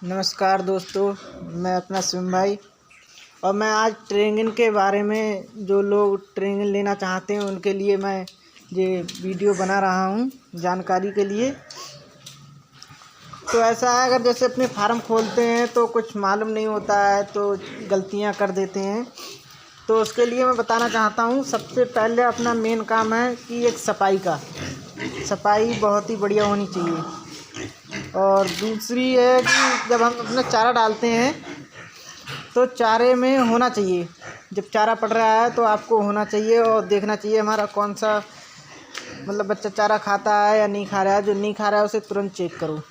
नमस्कार दोस्तों, मैं अपना शिवम भाई और मैं आज ट्रेनिंग के बारे में जो लोग ट्रेनिंग लेना चाहते हैं उनके लिए मैं ये वीडियो बना रहा हूँ जानकारी के लिए। तो ऐसा है, अगर जैसे अपने फार्म खोलते हैं तो कुछ मालूम नहीं होता है तो गलतियाँ कर देते हैं। तो उसके लिए मैं बताना चाहता हूँ, सबसे पहले अपना मेन काम है कि एक सफाई बहुत ही बढ़िया होनी चाहिए। और दूसरी है कि जब हम अपना चारा डालते हैं तो चारे में होना चाहिए, जब चारा पड़ रहा है तो आपको होना चाहिए और देखना चाहिए हमारा कौन सा बच्चा चारा खाता है या नहीं खा रहा है। जो नहीं खा रहा है उसे तुरंत चेक करो।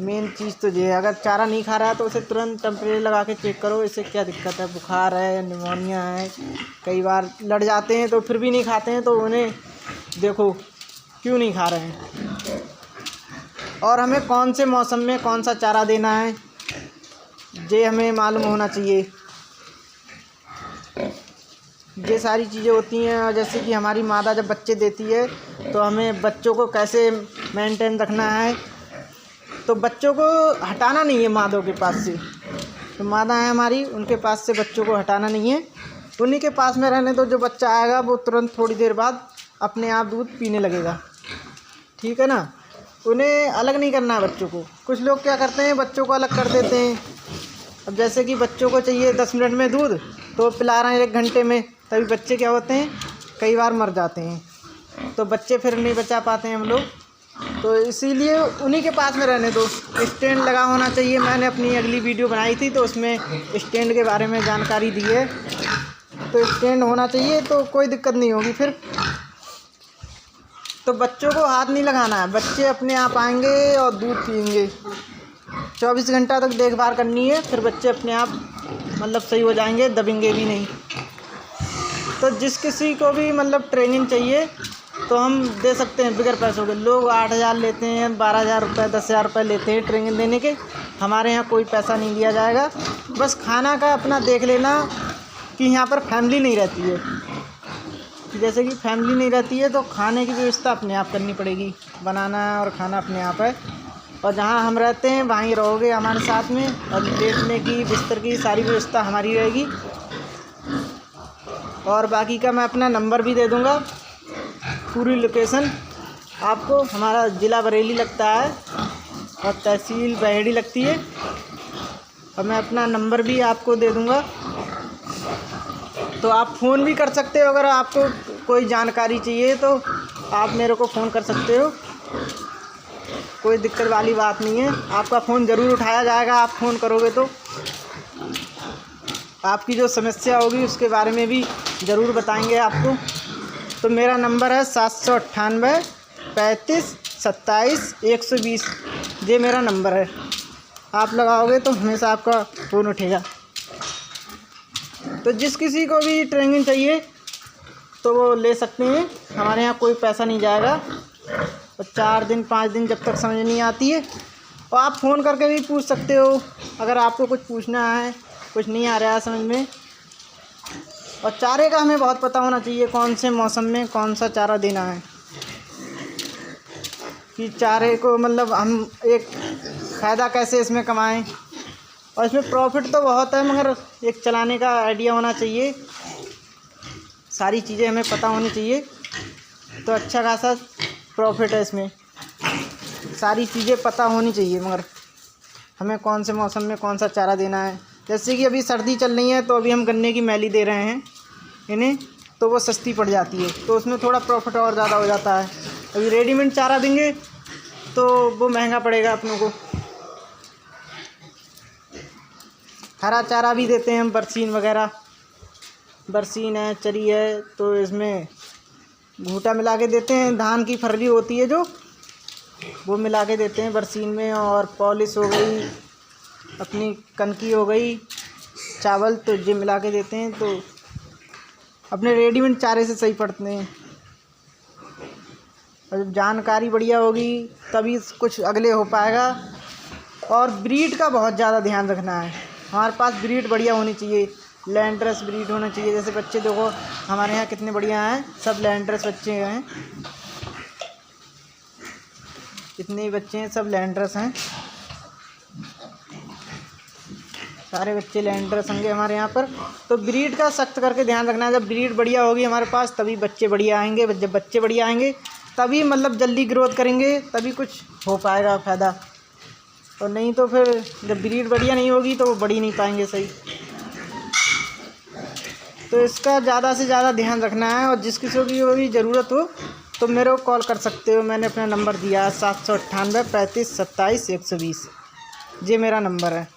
मेन चीज़ तो ये है, अगर चारा नहीं खा रहा है तो उसे तुरंत टेम्परेचर लगा के चेक करो, इससे क्या दिक्कत है, बुखार है या निमोनिया है। कई बार लड़ जाते हैं तो फिर भी नहीं खाते हैं, तो उन्हें देखो क्यों नहीं खा रहे हैं। और हमें कौन से मौसम में कौन सा चारा देना है ये हमें मालूम होना चाहिए। ये सारी चीज़ें होती हैं। और जैसे कि हमारी मादा जब बच्चे देती है तो हमें बच्चों को कैसे मेंटेन रखना है, तो बच्चों को हटाना नहीं है मादों के पास से। तो मादा है हमारी, उनके पास से बच्चों को हटाना नहीं है, उन्हीं के पास में रहने दो। जो बच्चा आएगा वो तुरंत थोड़ी देर बाद अपने आप दूध पीने लगेगा, ठीक है ना। उन्हें अलग नहीं करना है बच्चों को। कुछ लोग क्या करते हैं, बच्चों को अलग कर देते हैं। अब जैसे कि बच्चों को चाहिए 10 मिनट में दूध, तो पिला रहे हैं 1 घंटे में, तभी बच्चे क्या होते हैं, कई बार मर जाते हैं। तो बच्चे फिर नहीं बचा पाते हैं हम लोग। तो इसीलिए उन्हीं के पास में रहने दो। स्टैंड लगा होना चाहिए। मैंने अपनी अगली वीडियो बनाई थी तो उसमें स्टैंड के बारे में जानकारी दी है। तो स्टैंड होना चाहिए तो कोई दिक्कत नहीं होगी फिर। तो बच्चों को हाथ नहीं लगाना है, बच्चे अपने आप आएंगे और दूध पिएंगे। 24 घंटा तक देखभाल करनी है, फिर बच्चे अपने आप सही हो जाएंगे, दबेंगे भी नहीं। तो जिस किसी को भी ट्रेनिंग चाहिए तो हम दे सकते हैं बगैर पैसों के। लोग 8,000 लेते हैं, 12,000 रुपये, 10,000 रुपये लेते हैं ट्रेनिंग देने के। हमारे यहाँ कोई पैसा नहीं दिया जाएगा। बस खाना का अपना देख लेना कि यहाँ पर फैमिली नहीं रहती है। जैसे कि फैमिली नहीं रहती है तो खाने की व्यवस्था अपने आप करनी पड़ेगी, बनाना और खाना अपने आप है। और जहाँ हम रहते हैं वहीं रहोगे हमारे साथ में, और लेटने की, बिस्तर की सारी व्यवस्था हमारी रहेगी। और बाकी का मैं अपना नंबर भी दे दूँगा, पूरी लोकेशन आपको। हमारा ज़िला बरेली लगता है और तहसील बहेड़ी लगती है। और मैं अपना नंबर भी आपको दे दूँगा, तो आप फ़ोन भी कर सकते हो। अगर आपको कोई जानकारी चाहिए तो आप मेरे को फ़ोन कर सकते हो, कोई दिक्कत वाली बात नहीं है। आपका फ़ोन ज़रूर उठाया जाएगा। आप फ़ोन करोगे तो आपकी जो समस्या होगी उसके बारे में भी ज़रूर बताएंगे आपको। तो मेरा नंबर है 798 35 27 120। ये मेरा नंबर है, आप लगाओगे तो हमेशा आपका फ़ोन उठेगा। तो जिस किसी को भी ट्रेनिंग चाहिए तो वो ले सकते हैं, हमारे यहाँ कोई पैसा नहीं जाएगा। और 4 दिन 5 दिन जब तक समझ नहीं आती है, और आप फ़ोन करके भी पूछ सकते हो अगर आपको कुछ पूछना है, कुछ नहीं आ रहा है समझ में। और चारे का हमें बहुत पता होना चाहिए, कौन से मौसम में कौन सा चारा देना है, कि चारे को हम एक फ़ायदा कैसे इसमें कमाएं। और इसमें प्रॉफिट तो बहुत है, मगर एक चलाने का आइडिया होना चाहिए। सारी चीज़ें हमें पता होनी चाहिए, तो अच्छा खासा प्रॉफिट है इसमें। सारी चीज़ें पता होनी चाहिए, मगर हमें कौन से मौसम में कौन सा चारा देना है। जैसे कि अभी सर्दी चल रही है तो अभी हम गन्ने की मैली दे रहे हैं इन्हें, तो वो सस्ती पड़ जाती है, तो उसमें थोड़ा प्रॉफिट और ज़्यादा हो जाता है। अभी रेडीमेड चारा देंगे तो वो महंगा पड़ेगा अपनों को। हरा चारा भी देते हैं हम, बरसीन वगैरह, बरसीन है, चरी है, तो इसमें घूटा मिला के देते हैं। धान की फर्री होती है जो, वो मिला के देते हैं बरसीन में। और पॉलिश हो गई, अपनी कनकी हो गई, चावल, तो ये मिला के देते हैं। तो अपने रेडीमेड चारे से सही पड़ते हैं। और जब जानकारी बढ़िया होगी तभी कुछ अगले हो पाएगा। और ब्रीड का बहुत ज़्यादा ध्यान रखना है। हमारे पास ब्रीड बढ़िया होनी चाहिए, लैंड्रस ब्रीड होना चाहिए। जैसे बच्चे देखो हमारे यहाँ कितने बढ़िया हैं, सब लैंड्रस बच्चे हैं। जितने भी बच्चे हैं सब लैंड्रस हैं। सारे बच्चे लैंडरस होंगे हमारे यहाँ पर। तो ब्रीड का सख्त करके ध्यान रखना है। जब ब्रीड बढ़िया होगी हमारे पास तभी बच्चे बढ़िया आएंगे। जब बच्चे बढ़िया आएंगे तभी मतलब जल्दी ग्रोथ करेंगे, तभी कुछ हो पाएगा फ़ायदा। और नहीं तो फिर जब ब्रीड बढ़िया नहीं होगी तो वो बढ़ी नहीं पाएंगे सही। तो इसका ज़्यादा से ज़्यादा ध्यान रखना है। और जिस किसी की भी ज़रूरत हो तो मेरे को कॉल कर सकते हो। मैंने अपना नंबर दिया है 798 35 27 120। ये मेरा नंबर है।